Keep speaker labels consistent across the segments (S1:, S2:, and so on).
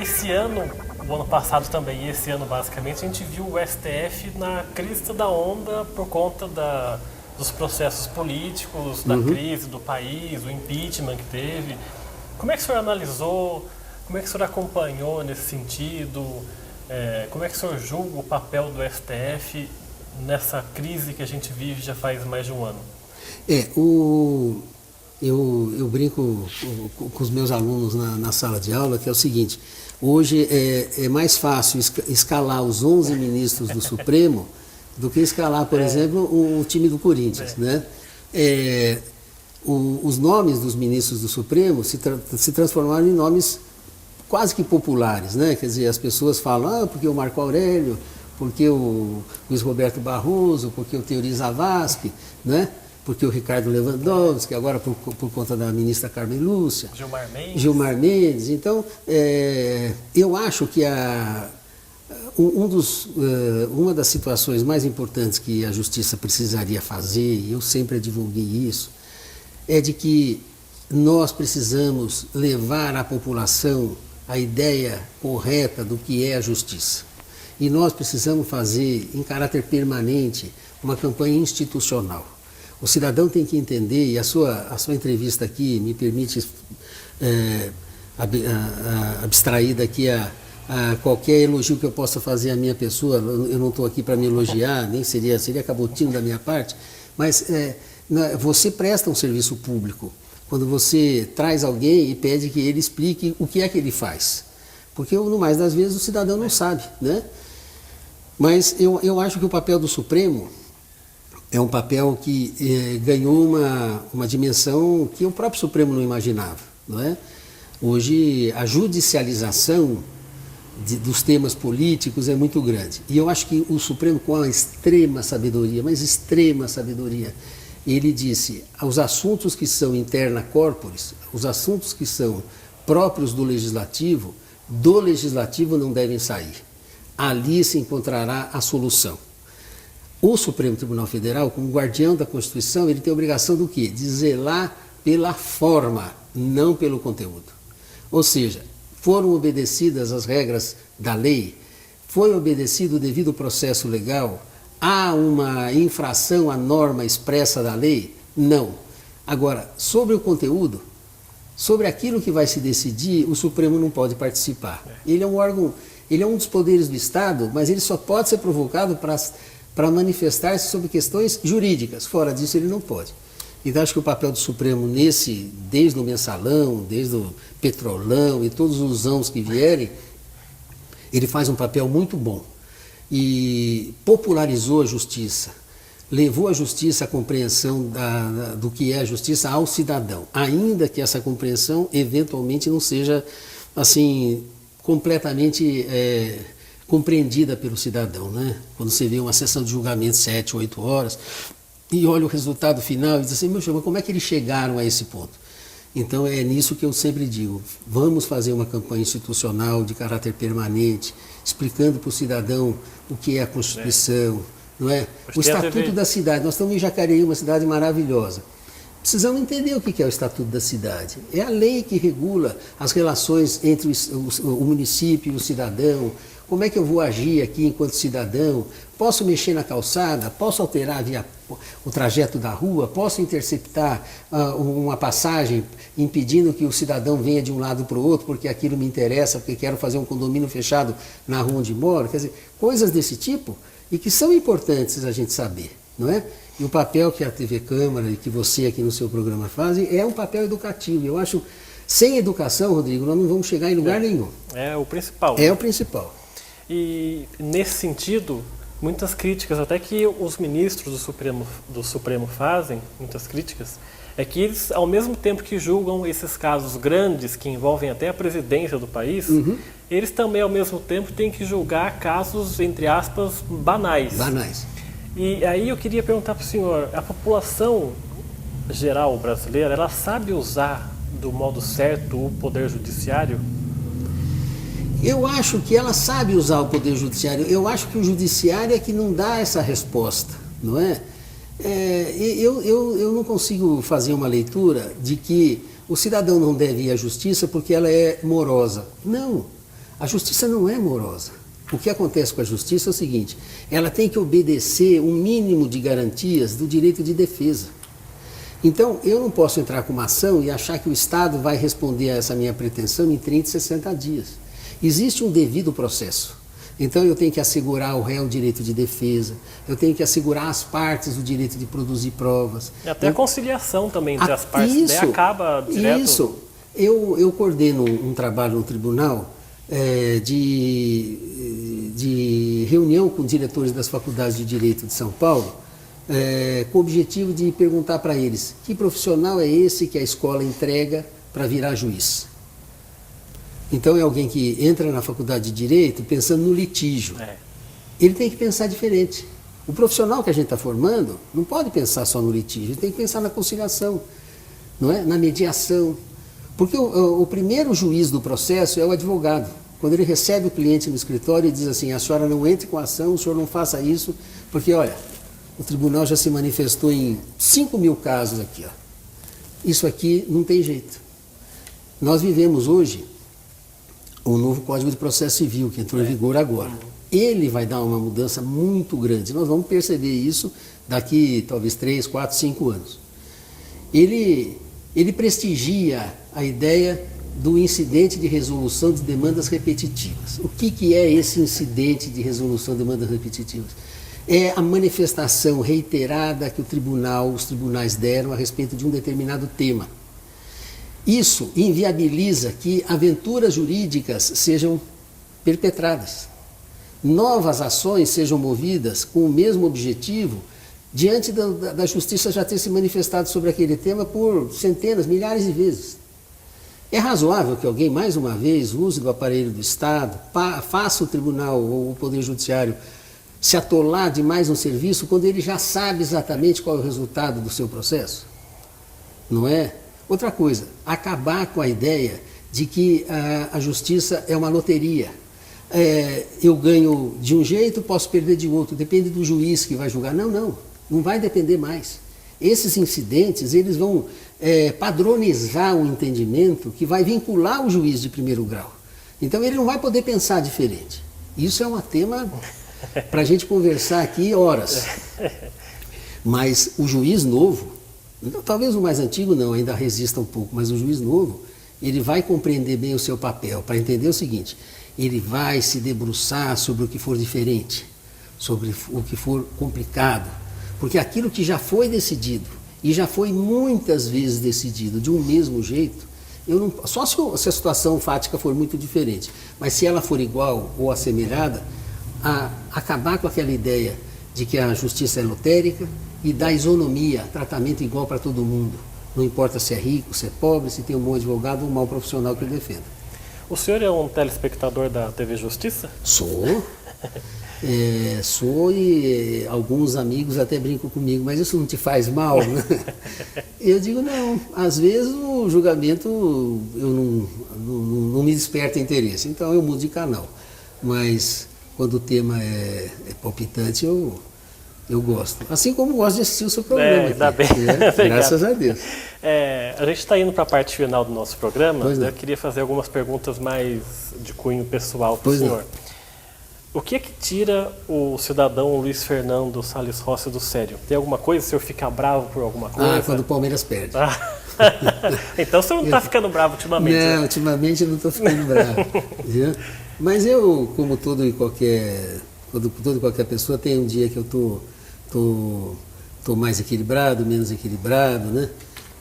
S1: esse ano, o ano passado também, e esse ano basicamente, a gente viu o STF na crista da onda por conta dos processos políticos, da crise do país, o impeachment que teve. Como é que o senhor analisou, como é que o senhor acompanhou nesse sentido, como é que o senhor julga o papel do STF nessa crise que a gente vive já faz mais de um ano?
S2: Eu brinco com os meus alunos na sala de aula, que é o seguinte: hoje é mais fácil escalar os 11 ministros do Supremo do que escalar, por exemplo, o time do Corinthians, né? Os nomes dos ministros do Supremo se transformaram em nomes quase que populares, né? Quer dizer, as pessoas falam, porque o Marco Aurélio, porque o Luiz Roberto Barroso, porque o Teori Zavascki, né? Porque o Ricardo Lewandowski, agora por conta da ministra Carmen Lúcia. Gilmar Mendes. Então, eu acho que uma das situações mais importantes que a Justiça precisaria fazer, e eu sempre divulguei isso, é de que nós precisamos levar à população a ideia correta do que é a Justiça. E nós precisamos fazer, em caráter permanente, uma campanha institucional. O cidadão tem que entender, e a sua entrevista aqui me permite abstrair daqui a qualquer elogio que eu possa fazer à minha pessoa. Eu não estou aqui para me elogiar, nem seria cabotino da minha parte, mas você presta um serviço público quando você traz alguém e pede que ele explique o que é que ele faz. Porque, no mais das vezes, o cidadão não sabe, né? Mas eu acho que o papel do Supremo é um papel que ganhou uma dimensão que o próprio Supremo não imaginava, não é? Hoje, a judicialização dos temas políticos é muito grande. E eu acho que o Supremo, com a extrema sabedoria, mas extrema sabedoria, ele disse, os assuntos que são interna corporis, os assuntos que são próprios do legislativo não devem sair. Ali se encontrará a solução. O Supremo Tribunal Federal, como guardião da Constituição, ele tem a obrigação do quê? De zelar pela forma, não pelo conteúdo. Ou seja, foram obedecidas as regras da lei, foi obedecido o devido processo legal, há uma infração à norma expressa da lei? Não. Agora, sobre o conteúdo, sobre aquilo que vai se decidir, o Supremo não pode participar. Ele é um órgão, ele é um dos poderes do Estado, mas ele só pode ser provocado para manifestar-se sobre questões jurídicas. Fora disso, ele não pode. Então, acho que o papel do Supremo desde o mensalão, desde o petrolão e todos os anos que vierem, ele faz um papel muito bom. E popularizou a justiça, levou a justiça à compreensão do que é a justiça ao cidadão, ainda que essa compreensão eventualmente não seja assim completamente compreendida pelo cidadão, né? Quando você vê uma sessão de julgamento 7, 8 horas e olha o resultado final e diz assim, meu senhor, mas como é que eles chegaram a esse ponto? Então é nisso que eu sempre digo, vamos fazer uma campanha institucional de caráter permanente, explicando para o cidadão o que é a Constituição, não é? O Estatuto da Cidade. Nós estamos em Jacareí, uma cidade maravilhosa. Precisamos entender o que é o Estatuto da Cidade. É a lei que regula as relações entre o município e o cidadão. Como é que eu vou agir aqui enquanto cidadão? Posso mexer na calçada? Posso alterar o trajeto da rua? Posso interceptar uma passagem impedindo que o cidadão venha de um lado para o outro porque aquilo me interessa, porque quero fazer um condomínio fechado na rua onde moro? Quer dizer, coisas desse tipo e que são importantes a gente saber, não é? E o papel que a TV Câmara e que você aqui no seu programa fazem é um papel educativo. Eu acho, sem educação, Rodrigo, nós não vamos chegar em lugar nenhum.
S1: É o principal.
S2: É o principal.
S1: E, nesse sentido, muitas críticas, até que os ministros do Supremo fazem, muitas críticas, é que eles, ao mesmo tempo que julgam esses casos grandes, que envolvem até a presidência do país, eles também, ao mesmo tempo, têm que julgar casos, entre aspas, banais.
S2: Banais.
S1: E aí eu queria perguntar para o senhor, a população geral brasileira, ela sabe usar do modo certo o poder judiciário?
S2: Eu acho que ela sabe usar o poder judiciário. Eu acho que o judiciário é que não dá essa resposta, não é? Eu não consigo fazer uma leitura de que o cidadão não deve ir à justiça porque ela é morosa. Não. A justiça não é morosa. O que acontece com a justiça é o seguinte, ela tem que obedecer um mínimo de garantias do direito de defesa. Então, eu não posso entrar com uma ação e achar que o Estado vai responder a essa minha pretensão em 30, 60 dias. Existe um devido processo. Então, eu tenho que assegurar ao réu o direito de defesa, eu tenho que assegurar às partes o direito de produzir provas.
S1: E até a conciliação também entre as partes, daí acaba direto...
S2: Isso. Eu coordeno um trabalho no tribunal de reunião com diretores das faculdades de Direito de São Paulo, com o objetivo de perguntar para eles que profissional é esse que a escola entrega para virar juiz. Então é alguém que entra na faculdade de Direito pensando no litígio. Ele tem que pensar diferente. O profissional que a gente está formando não pode pensar só no litígio, ele tem que pensar na conciliação, não é? Na mediação. Porque o primeiro juiz do processo é o advogado. Quando ele recebe o cliente no escritório e diz assim, a senhora não entre com a ação, o senhor não faça isso, porque olha, o tribunal já se manifestou em 5.000 casos aqui. Ó. Isso aqui não tem jeito. Nós vivemos hoje o novo Código de Processo Civil, que entrou em vigor agora. Ele vai dar uma mudança muito grande. Nós vamos perceber isso daqui talvez 3, 4, 5 anos. Ele prestigia a ideia do incidente de resolução de demandas repetitivas. O que é esse incidente de resolução de demandas repetitivas? É a manifestação reiterada que os tribunais deram a respeito de um determinado tema. Isso inviabiliza que aventuras jurídicas sejam perpetradas. Novas ações sejam movidas com o mesmo objetivo diante da justiça já ter se manifestado sobre aquele tema por centenas, milhares de vezes. É razoável que alguém, mais uma vez, use do aparelho do Estado, faça o tribunal ou o Poder Judiciário se atolar de mais um serviço quando ele já sabe exatamente qual é o resultado do seu processo? Não é? Outra coisa, acabar com a ideia de que a justiça é uma loteria. Eu ganho de um jeito, posso perder de outro, depende do juiz que vai julgar. Não vai depender mais. Esses incidentes, eles vão padronizar um entendimento que vai vincular o juiz de primeiro grau. Então ele não vai poder pensar diferente. Isso é um tema para a gente conversar aqui horas. Mas o juiz novo, talvez o mais antigo não, ainda resista um pouco, mas o juiz novo, ele vai compreender bem o seu papel, para entender o seguinte, ele vai se debruçar sobre o que for diferente, sobre o que for complicado, porque aquilo que já foi decidido, e já foi muitas vezes decidido de um mesmo jeito, só se a situação fática for muito diferente, mas se ela for igual ou assemelhada, acabar com aquela ideia de que a justiça é lotérica e dar isonomia, tratamento igual para todo mundo. Não importa se é rico, se é pobre, se tem um bom advogado ou um mau profissional que o defenda.
S1: O senhor é um telespectador da TV Justiça?
S2: Sou. Sou e alguns amigos até brincam comigo, mas isso não te faz mal, né? Eu digo não, às vezes o julgamento não me desperta interesse, então eu mudo de canal. Mas quando o tema é palpitante, eu gosto. Assim como gosto de assistir o seu programa.
S1: Ainda bem.
S2: Graças a Deus.
S1: A gente está indo para a parte final do nosso programa.
S2: Eu
S1: queria fazer algumas perguntas mais de cunho pessoal para o senhor. O que é que tira o cidadão Luiz Fernando Salles Rossi do sério? Tem alguma coisa? O senhor fica bravo por alguma coisa?
S2: Quando o Palmeiras perde.
S1: Então o senhor não está ficando bravo ultimamente?
S2: Não, ultimamente eu não estou ficando bravo. Mas eu, como todo e qualquer pessoa, tem um dia que eu tô mais equilibrado, menos equilibrado, né?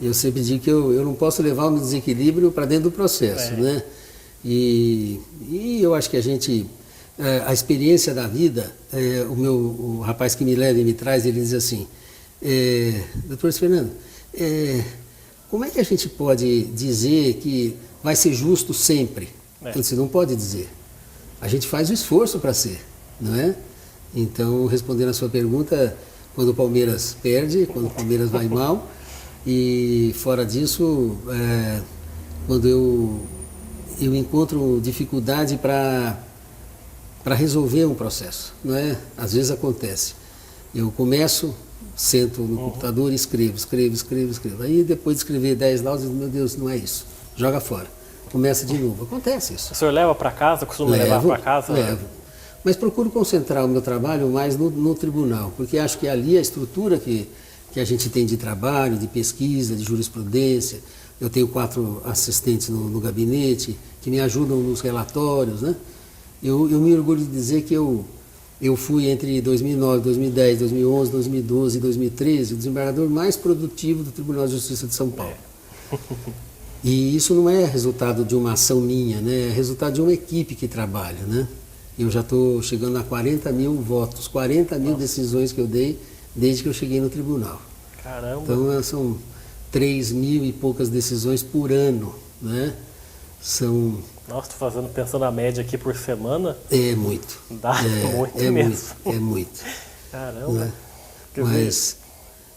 S2: Eu sempre digo que eu não posso levar o meu desequilíbrio para dentro do processo, né? E eu acho que a experiência da vida, o rapaz que me leva e me traz, ele diz assim, doutor Fernando, como é que a gente pode dizer que vai ser justo sempre? Você não pode dizer. A gente faz o esforço para ser, não é? Então, respondendo a sua pergunta, quando o Palmeiras perde, quando o Palmeiras vai mal, e fora disso, quando eu encontro dificuldade para resolver um processo, não é? Às vezes acontece. Eu começo, sento no computador e escrevo. Aí depois de escrever 10 laudos, eu digo, meu Deus, não é isso, joga fora. começa de novo. Acontece isso.
S1: O senhor leva para casa, costuma levar para casa?
S2: Levo. Mas procuro concentrar o meu trabalho mais no tribunal, porque acho que ali a estrutura que a gente tem de trabalho, de pesquisa, de jurisprudência. Eu tenho 4 assistentes no gabinete que me ajudam nos relatórios, né? Eu me orgulho de dizer que eu fui entre 2009, 2010, 2011, 2012 e 2013 o desembargador mais produtivo do Tribunal de Justiça de São Paulo. E isso não é resultado de uma ação minha, né? É resultado de uma equipe que trabalha, né? Eu já estou chegando a 40 mil votos, 40 mil decisões que eu dei desde que eu cheguei no tribunal.
S1: Caramba!
S2: Então são 3 mil e poucas decisões por ano, né? São...
S1: Nossa, pensando a média aqui por semana.
S2: É muito.
S1: Dá muito mesmo.
S2: É muito.
S1: Caramba!
S2: Né?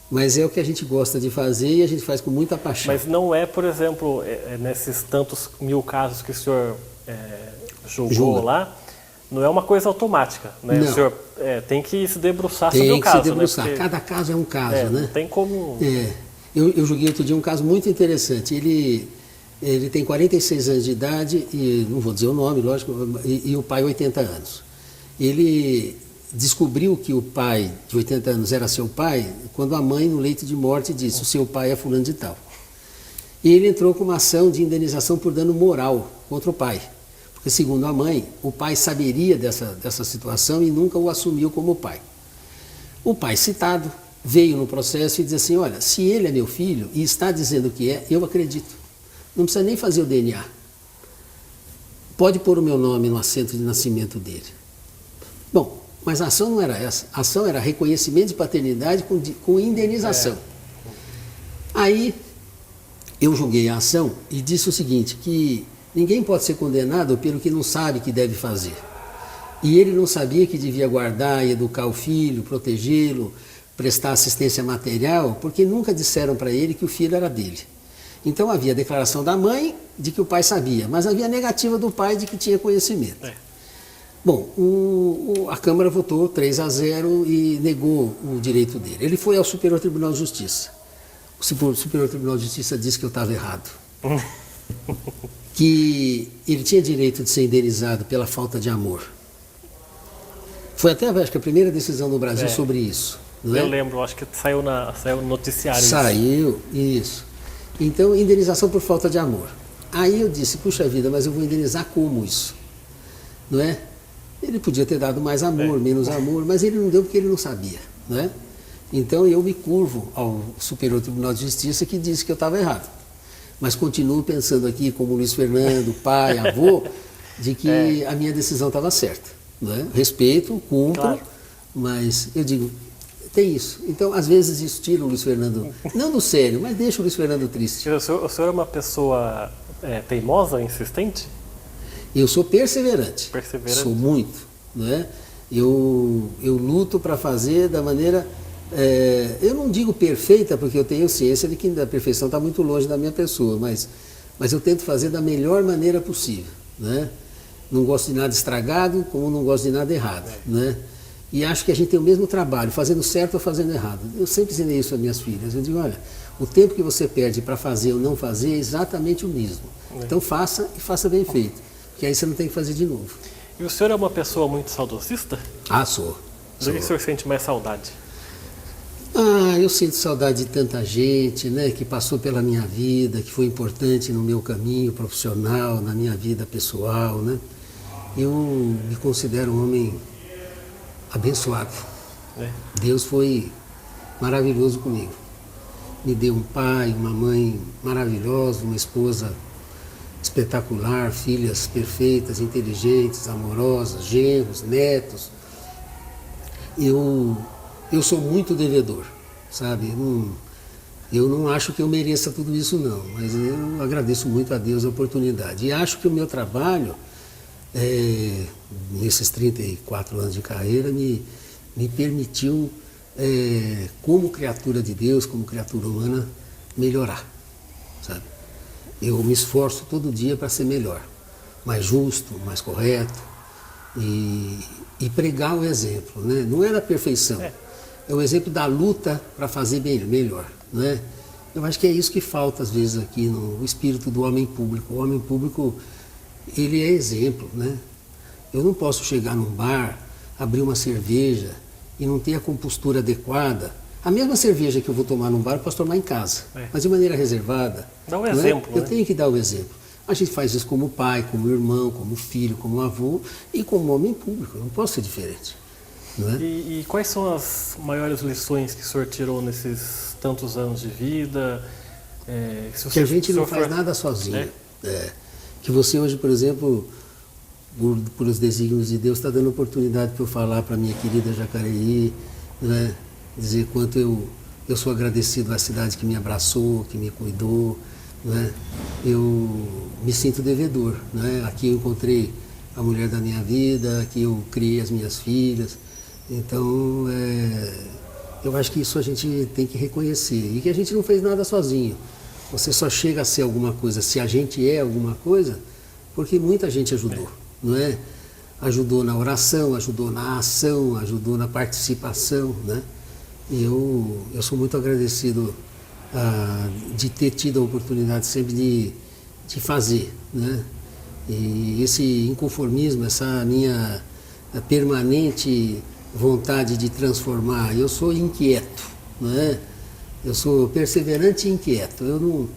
S2: Mas é o que a gente gosta de fazer e a gente faz com muita paixão.
S1: Mas não é, por exemplo, nesses tantos mil casos que o senhor julgou lá, não é uma coisa automática, né?
S2: Não.
S1: O senhor tem que se debruçar sobre o caso.
S2: Tem que se debruçar.
S1: Né? Porque,
S2: cada caso é um caso, né?
S1: Não tem como...
S2: Eu julguei outro dia um caso muito interessante. Ele tem 46 anos de idade, e não vou dizer o nome, lógico, e o pai 80 anos. Ele descobriu que o pai de 80 anos era seu pai quando a mãe, no leito de morte, disse: o seu pai é fulano de tal. E ele entrou com uma ação de indenização por dano moral contra o pai. Porque, segundo a mãe, o pai saberia dessa situação e nunca o assumiu como pai. O pai citado veio no processo e disse assim: olha, se ele é meu filho e está dizendo que é, eu acredito. Não precisa nem fazer o DNA. Pode pôr o meu nome no assento de nascimento dele. Bom, mas a ação não era essa. A ação era reconhecimento de paternidade com indenização. Aí eu julguei a ação e disse o seguinte, que ninguém pode ser condenado pelo que não sabe que deve fazer. E ele não sabia que devia guardar e educar o filho, protegê-lo, prestar assistência material, porque nunca disseram para ele que o filho era dele. Então havia a declaração da mãe de que o pai sabia, mas havia a negativa do pai de que tinha conhecimento. Bom, a Câmara votou 3-0 e negou o direito dele. Ele foi ao Superior Tribunal de Justiça. O Superior Tribunal de Justiça disse que eu estava errado. Que ele tinha direito de ser indenizado pela falta de amor. Foi até, acho que a primeira decisão no Brasil sobre isso. Não é?
S1: Eu lembro, acho que saiu no noticiário.
S2: Saiu, isso. Então, indenização por falta de amor. Aí eu disse, puxa vida, mas eu vou indenizar como isso? Não é? Ele podia ter dado mais amor, menos amor, mas ele não deu porque ele não sabia, não é? Então eu me curvo ao Superior Tribunal de Justiça que disse que eu estava errado. Mas continuo pensando aqui, como Luiz Fernando, pai, avô, de que a minha decisão estava certa. Não é? Respeito, cumpro, claro. Mas eu digo, tem isso. Então, às vezes isso tira o Luiz Fernando, não do sério, mas deixa o Luiz Fernando triste.
S1: O senhor é uma pessoa teimosa, insistente?
S2: Eu sou perseverante.
S1: Perseverante.
S2: Sou muito. Não é? Eu luto para fazer da maneira... eu não digo perfeita, porque eu tenho ciência de que a perfeição está muito longe da minha pessoa, mas eu tento fazer da melhor maneira possível. Né? Não gosto de nada estragado, como não gosto de nada errado. Né? E acho que a gente tem o mesmo trabalho, fazendo certo ou fazendo errado. Eu sempre ensinei isso às minhas filhas. Eu digo, olha, o tempo que você perde para fazer ou não fazer é exatamente o mesmo. Então faça e faça bem feito, porque aí você não tem que fazer de novo.
S1: E o senhor é uma pessoa muito saudosista?
S2: Ah, sou.
S1: Do que o senhor sente mais saudade?
S2: Ah, eu sinto saudade de tanta gente, né, que passou pela minha vida, que foi importante no meu caminho profissional, na minha vida pessoal, né. Eu me considero um homem abençoado. Deus foi maravilhoso comigo. Me deu um pai, uma mãe maravilhosa, uma esposa espetacular, filhas perfeitas, inteligentes, amorosas, genros, netos. Eu sou muito devedor, sabe? Eu não acho que eu mereça tudo isso não, mas eu agradeço muito a Deus a oportunidade. E acho que o meu trabalho, nesses 34 anos de carreira, me permitiu, como criatura de Deus, como criatura humana, melhorar, sabe? Eu me esforço todo dia para ser melhor, mais justo, mais correto e pregar o exemplo, né? Não é da perfeição, é o exemplo da luta para fazer melhor, né? Eu acho que é isso que falta às vezes aqui no espírito do homem público. O homem público, ele é exemplo, né? Eu não posso chegar num bar, abrir uma cerveja e não ter a compostura adequada. A mesma cerveja que eu vou tomar num bar, eu posso tomar em casa, mas de maneira reservada.
S1: Dá um exemplo,
S2: Eu tenho que dar o exemplo. A gente faz isso como pai, como irmão, como filho, como avô e como homem público. Eu não posso ser diferente. Não é?
S1: E quais são as maiores lições que o senhor tirou nesses tantos anos de vida?
S2: Que a gente não faz nada sozinho. Que você hoje, por exemplo, por os desígnios de Deus, está dando oportunidade para eu falar para a minha querida Jacareí, né? Dizer quanto eu sou agradecido à cidade que me abraçou, que me cuidou. Né? Eu me sinto devedor. Né? Aqui eu encontrei a mulher da minha vida, aqui eu criei as minhas filhas. Então, eu acho que isso a gente tem que reconhecer. E que a gente não fez nada sozinho. Você só chega a ser alguma coisa, se a gente é alguma coisa, porque muita gente ajudou. Não é? Ajudou na oração, ajudou na ação, ajudou na participação. Né? E eu sou muito agradecido de ter tido a oportunidade sempre de fazer. Né? E esse inconformismo, essa minha permanente vontade de transformar, eu sou inquieto, né? Eu sou perseverante e inquieto. Eu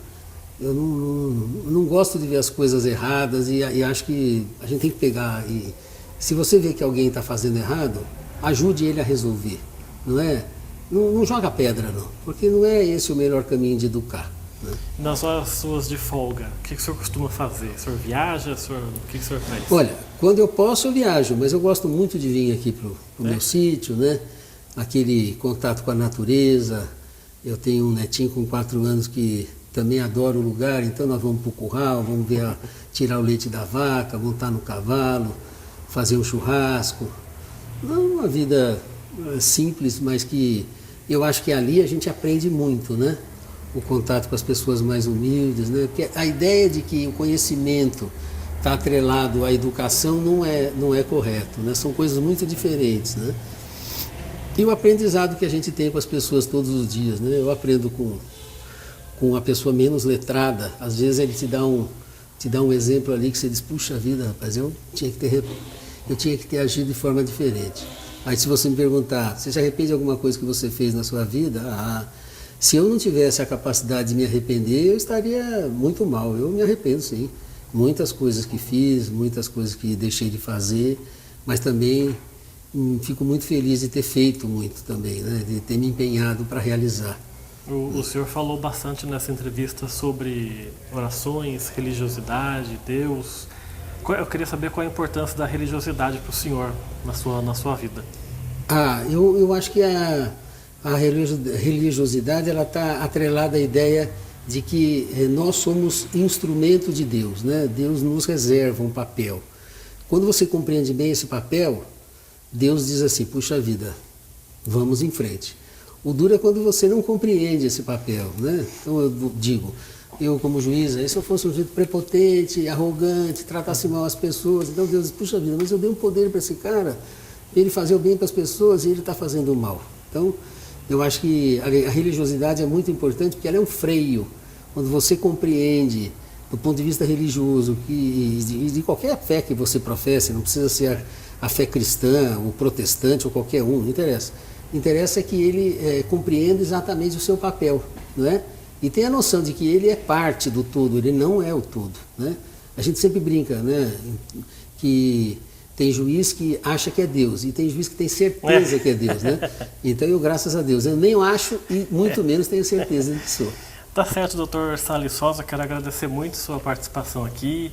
S2: não gosto de ver as coisas erradas e acho que a gente tem que pegar e se você vê que alguém está fazendo errado, ajude ele a resolver, não é? Não joga pedra, não, porque não é esse o melhor caminho de educar. Né?
S1: Nas horas suas de folga, o que o senhor costuma fazer? O senhor viaja? O que o senhor faz?
S2: Olha, quando eu posso eu viajo, mas eu gosto muito de vir aqui para o meu sítio, né? Aquele contato com a natureza. Eu tenho um netinho com 4 anos que também adora o lugar, então nós vamos para o curral, vamos ver tirar o leite da vaca, montar no cavalo, fazer um churrasco. Uma vida simples, mas que eu acho que ali a gente aprende muito, né? O contato com as pessoas mais humildes, né? Porque a ideia de que o conhecimento está atrelado à educação não é correto, né? São coisas muito diferentes, né? E o aprendizado que a gente tem com as pessoas todos os dias, né? Eu aprendo com a pessoa menos letrada, às vezes ele te dá um exemplo ali que você diz, puxa vida, rapaz, eu tinha que ter agido de forma diferente. Aí se você me perguntar, você se arrepende de alguma coisa que você fez na sua vida? Se eu não tivesse a capacidade de me arrepender, eu estaria muito mal. Eu me arrependo, sim. Muitas coisas que fiz, muitas coisas que deixei de fazer, mas também fico muito feliz de ter feito muito também, né? De ter me empenhado para realizar.
S1: O senhor falou bastante nessa entrevista sobre orações, religiosidade, Deus. Eu queria saber qual a importância da religiosidade para o senhor na sua vida.
S2: Eu acho que a religiosidade ela está atrelada à ideia de que nós somos instrumento de Deus, né? Deus nos reserva um papel. Quando você compreende bem esse papel, Deus diz assim, puxa vida, vamos em frente. O duro é quando você não compreende esse papel, né? Então eu digo, eu como juiz, se eu fosse um jeito prepotente, arrogante, tratasse mal as pessoas, então Deus diz, puxa vida, mas eu dei um poder para esse cara, ele fazer o bem para as pessoas e ele está fazendo o mal. Então, eu acho que a religiosidade é muito importante porque ela é um freio. Quando você compreende, do ponto de vista religioso, de qualquer fé que você professe, não precisa ser a fé cristã, ou protestante, ou qualquer um, não interessa. Interessa que ele compreenda exatamente o seu papel, não é? E tem a noção de que ele é parte do todo, ele não é o todo, né? A gente sempre brinca, né? Que tem juiz que acha que é Deus e tem juiz que tem certeza que é Deus, né? Então eu, graças a Deus, eu nem acho e muito menos tenho certeza de que sou.
S1: Tá certo, doutor Salles Sosa, quero agradecer muito sua participação aqui,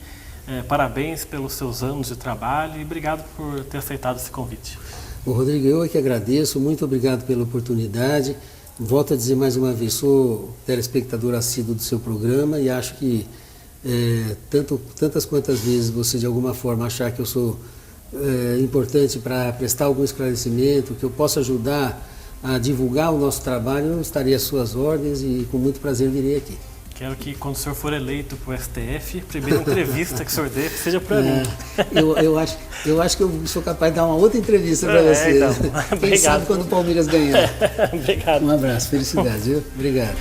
S1: parabéns pelos seus anos de trabalho e obrigado por ter aceitado esse convite.
S2: Ô, Rodrigo, eu é que agradeço, muito obrigado pela oportunidade. Volto a dizer mais uma vez, sou telespectador assíduo do seu programa e acho que tantas quantas vezes você de alguma forma achar que eu sou importante para prestar algum esclarecimento, que eu possa ajudar a divulgar o nosso trabalho, eu estarei às suas ordens e com muito prazer virei aqui.
S1: Quero que quando o senhor for eleito para o STF, a primeira entrevista que o senhor dê seja para mim.
S2: Eu acho que eu sou capaz de dar uma outra entrevista para você.
S1: Então,
S2: Quem sabe quando o Palmeiras ganhar.
S1: Obrigado.
S2: Um abraço, felicidade, viu? Obrigado.